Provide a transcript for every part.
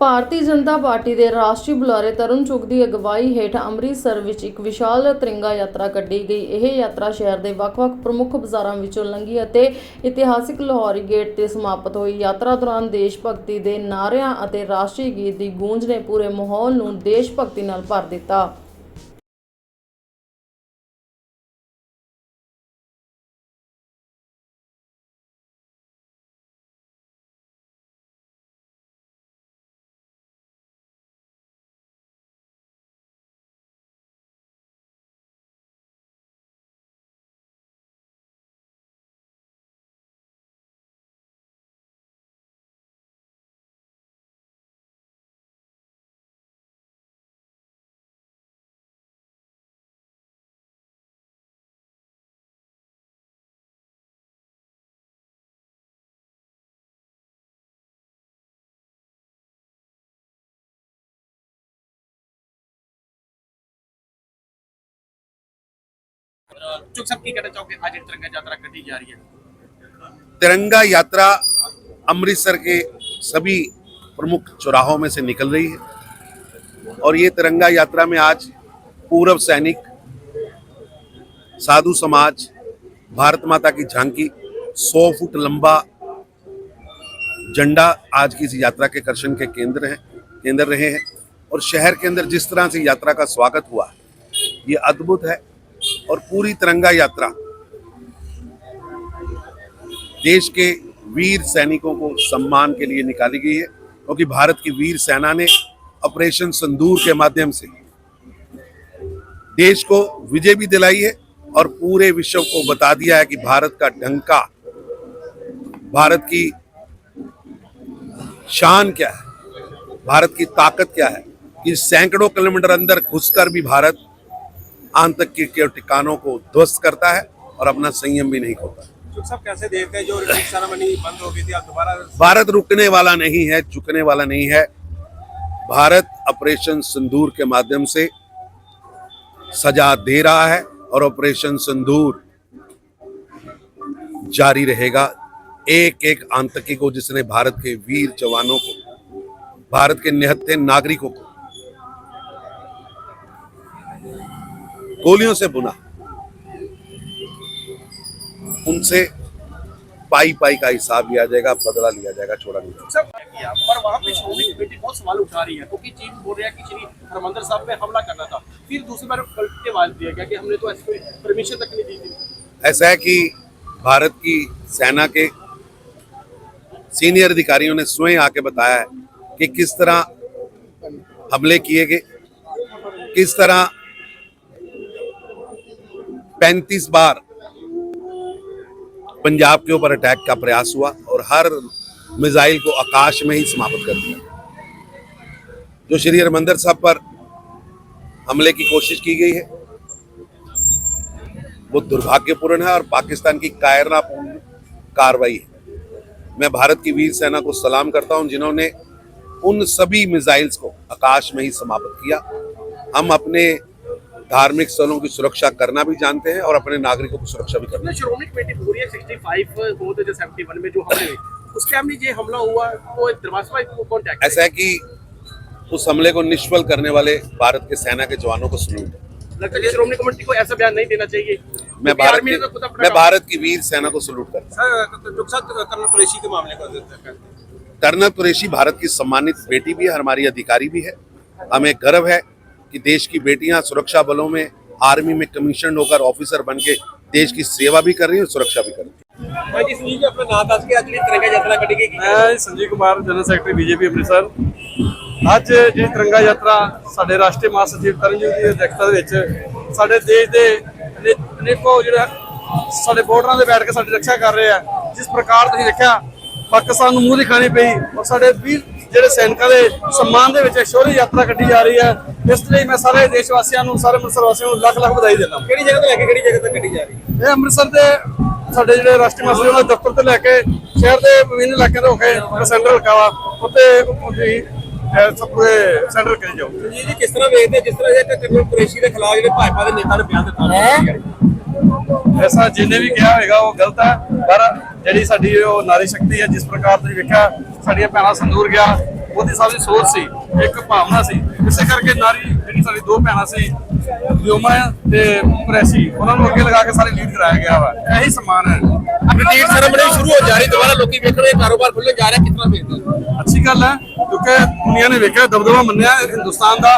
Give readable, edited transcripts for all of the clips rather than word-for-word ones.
Bharatiya Janata party ਦੇ ਰਾਸ਼ਟਰੀ ਬੁਲਾਰੇ ਤਰੁਣ ਚੁੱਗ ਦੀ ਅਗਵਾਈ ਹੇਠ ਅੰਮ੍ਰਿਤਸਰ ਵਿੱਚ ਇੱਕ ਵਿਸ਼ਾਲ ਤਿਰੰਗਾ ਯਾਤਰਾ ਕੱਢੀ ਗਈ। ਇਹ ਯਾਤਰਾ ਸ਼ਹਿਰ ਦੇ ਵੱਖ-ਵੱਖ ਪ੍ਰਮੁੱਖ ਬਾਜ਼ਾਰਾਂ ਵਿੱਚੋਂ ਲੰਘੀ ਅਤੇ ਇਤਿਹਾਸਿਕ ਲਾਹੌਰੀ ਗੇਟ ਤੇ ਸਮਾਪਤ ਹੋਈ। ਯਾਤਰਾ ਦੌਰਾਨ ਦੇਸ਼ ਭਗਤੀ ਦੇ ਨਾਅਰਿਆਂ ਅਤੇ ਰਾਸ਼ਟਰੀ ਗੀਤ ਦੀ ਗੂੰਜ ਨੇ ਪੂਰੇ ਮਾਹੌਲ ਨੂੰ ਦੇਸ਼ ਭਗਤੀ ਨਾਲ ਭਰ ਦਿੱਤਾ। चुग साहब की कहना चाहोगे आज तिरंगा यात्रा कटी जा रही है। तिरंगा यात्रा अमृतसर के सभी प्रमुख चौराहों में से निकल रही है और ये तिरंगा यात्रा में आज पूर्व सैनिक, साधु समाज, भारत माता की झांकी, 100 फुट लंबा झंडा आज की इस यात्रा के आकर्षण के केंद्र रहे हैं। और शहर के अंदर जिस तरह से यात्रा का स्वागत हुआ ये अद्भुत है। और पूरी तिरंगा यात्रा देश के वीर सैनिकों को सम्मान के लिए निकाली गई है, क्योंकि भारत की वीर सेना ने ऑपरेशन सिंदूर के माध्यम से देश को विजय भी दिलाई है और पूरे विश्व को बता दिया है कि भारत का डंका, भारत की शान क्या है, भारत की ताकत क्या है, कि सैकड़ों किलोमीटर अंदर घुसकर भी भारत आतंक के ठिकानों को ध्वस्त करता है और अपना संयम भी नहीं खोता। सब कैसे देखते हैं जो सेरेमनी बंद हो गई थी, अब दोबारा? भारत रुकने वाला नहीं है, झुकने वाला नहीं है। भारत ऑपरेशन सिंदूर के माध्यम से सजा दे रहा है और ऑपरेशन सिंदूर जारी रहेगा। एक एक आतंकी को, जिसने भारत के वीर जवानों को, भारत के निहत्थे नागरिकों को गोलियों से बुना, उनसे पाई पाई का हिसाब लिया जाएगा, बदला लिया जाएगा, छोड़ा नहीं जाएगा। पर वहाँ पे श्रोमणी कमेटी बहुत सवाल उठा रही है, क्योंकि चीफ बोल रहा है कि श्री हरमंदिर साहब पे हमला करना था, फिर दूसरी बार पलट वाल दिया गया कि हमने तो ऐसी कोई परमिशन तक नहीं दी थी। ऐसा है कि भारत की सेना के सीनियर अधिकारियों ने स्वयं आके बताया है कि किस तरह हमले किए गए, किस तरह 35 बार पंजाब के ऊपर अटैक का प्रयास हुआ और हर मिसाइल को आकाश में ही समाप्त कर दिया। जो श्री हरमंदिर साहब पर हमले की कोशिश की गई है वो दुर्भाग्यपूर्ण है और पाकिस्तान की कायरनापूर्ण कार्रवाई है। मैं भारत की वीर सेना को सलाम करता हूं जिन्होंने उन सभी मिसाइल्स को आकाश में ही समाप्त किया। हम अपने धार्मिक स्थलों की सुरक्षा करना भी जानते हैं और अपने नागरिकों की सुरक्षा भी करना। श्रोमणी कमेटी पूरी 65 हो तो 71 में जो हमले हुए उसके हमने ये हमला हुआ तो दरबार को कॉन्टैक्ट। ऐसा है कि उस हमले को निष्फल करने वाले भारत के सेना के जवानों को सलूट। लगता है श्रोमणी कमेटी को ऐसा बयान नहीं देना चाहिए। मैं भारत की वीर सेना को सलूट करता हूं। कर्नल कुरैशी के मामले को कर्नल कुरैशी भारत की सम्मानित बेटी भी है, हमारी अधिकारी भी है। हमें गर्व है कि देश की बेटियां सुरक्षा बलों में, आर्मी में कमीशन होकर ऑफिसर बन के देश की सेवा भी कर रही है और सुरक्षा भी कर रही है। मैं Sanjeev Kumar, general secretary BJP Amritsar. ਅੱਜ ਜਿਹੜੀ ਤਿਰੰਗਾ ਯਾਤਰਾ ਸਾਡੇ ਰਾਸ਼ਟਰੀ ਮਹਾਸਚਿਵ ਤਰਨਜੀਤ ਦੀ ਅਧਿਕਸ਼ਤਾ ਦੇ ਵਿੱਚ ਸਾਡੇ ਦੇਸ਼ ਦੇ ਅਨੇਕੋ ਜਿਹੜੇ ਸਾਡੇ ਬਾਰਡਰਾਂ ਦੇ ਬੈਠ ਕੇ ਸਾਡੀ ਰੱਖਿਆ ਕਰ ਰਹੇ ਆ। ਜਿਸ ਪ੍ਰਕਾਰ ਤੁਸੀਂ ਦੇਖਿਆ ਪਾਕਿਸਤਾਨ ਨੂੰ ਮੂੰਹ ਦਿਖਾਣੀ ਪਈ ਔਰ ਸਾਡੇ ਵੀਰ ਜਿਹੜੇ ਸੈਨਿਕਾਂ ਦੇ सम्मान ਦੇ ਵਿੱਚ ਸ਼ੌर्य ਯਾਤਰਾ ਕੱਢੀ ਜਾ ਰਹੀ ਹੈ। ਇਸ ਲਈ ਮੈਂ ਸਾਰੇ ਦੇਸ਼ ਵਾਸੀਆਂ ਨੂੰ, ਸਾਰੇ ਅੰਮ੍ਰਿਤਸਰ ਵਾਸੀਆਂ ਨੂੰ ਲੱਖ ਲੱਖ ਵਧਾਈ ਦਿੰਦਾ। ਕਿਹੜੀ ਜਗ੍ਹਾ ਤੋਂ ਲੈ ਕੇ ਕਿਹੜੀ ਜਗ੍ਹਾ ਤੱਕ ਕੱਢੀ ਜਾ ਰਹੀ ਹੈ? ਇਹ ਅੰਮ੍ਰਿਤਸਰ ਦੇ ਸਾਡੇ ਜਿਹੜੇ ਰਾਸ਼ਟਰੀ ਮਹਾਸਚਿਵ ਦੇ ਦਫ਼ਤਰ ਤੋਂ ਲੈ ਕੇ ਸ਼ਹਿਰ ਦੇ ਵਿਭਿੰਨ ਇਲਾਕਿਆਂ ਤੋਂ ਹੋ ਕੇ ਸੈਂਟਰ ਹਲਕਾ ਵਾ ਉੱਥੇ पूरे सेंटर करी जाओ। जी किस तरह देखते जिस तरह कर्नल कुरैशी के खिलाफ जो भाजपा के नेता ने बयान दिता ऐसा जिन्हें भी कहा होगा वो गलत है। पर जी साडी नारी शक्ति है, जिस प्रकार तुसीं वेखिया साडियां भैणां संदूर गया ਮੋਦੀ ਸਾਹਿਬ ਦੀ ਸੋਚ ਸੀ, ਇੱਕ ਭਾਵਨਾ ਸੀ। ਇਸੇ ਕਰਕੇ ਨਾਰੀ ਜਿਹੜੀ ਸਾਡੀ ਦੋ ਭੈਣਾਂ ਸੀ ਵਿਯੋਮਾ ਤੇ ਪ੍ਰੈਸੀ, ਉਹਨਾਂ ਨੂੰ ਅੱਗੇ ਲਗਾ ਕੇ ਸਾਰੇ ਲੀਡ ਕਰਾਇਆ ਗਿਆ ਵਾ। ਇਹੀ ਸਮਾਨ ਹੈ। रिट्रीट सेरेमनी शुरू हो जा रही, दोबारा लोग देख रहे हैं, कारोबार खुलने जा रहा है, कितना बेहतर है। ਅੱਛੀ ਗੱਲ ਹੈ, ਕਿਉਂਕਿ ਦੁਨੀਆ ਨੇ ਵੇਖਿਆ ਦਬਦਬਾ ਮੰਨਿਆ ਹਿੰਦੁਸਤਾਨ ਦਾ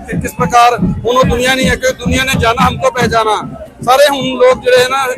ਕਿ ਕਿਸ ਪ੍ਰਕਾਰ ਹੁਣ ਉਹ ਦੁਨੀਆ ਨਹੀਂ ਹੈ ਕਿ ਦੁਨੀਆ ਨੇ ਜਾਣਾ ਹਮਕੋ ਪਹਿਚਾਨਾ। ਸਾਰੇ ਹੁਣ ਲੋਕ ਜਿਹੜੇ ਨਾ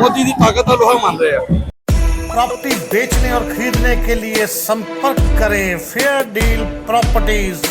ਮੋਦੀ ਦੀ ਤਾਕਤ ਦਾ ਲੋਹਾ ਮੰਨ ਰਹੇ ਆ। प्रॉपर्टी बेचने और खरीदने के लिए संपर्क करें फेयर डील प्रॉपर्टीज।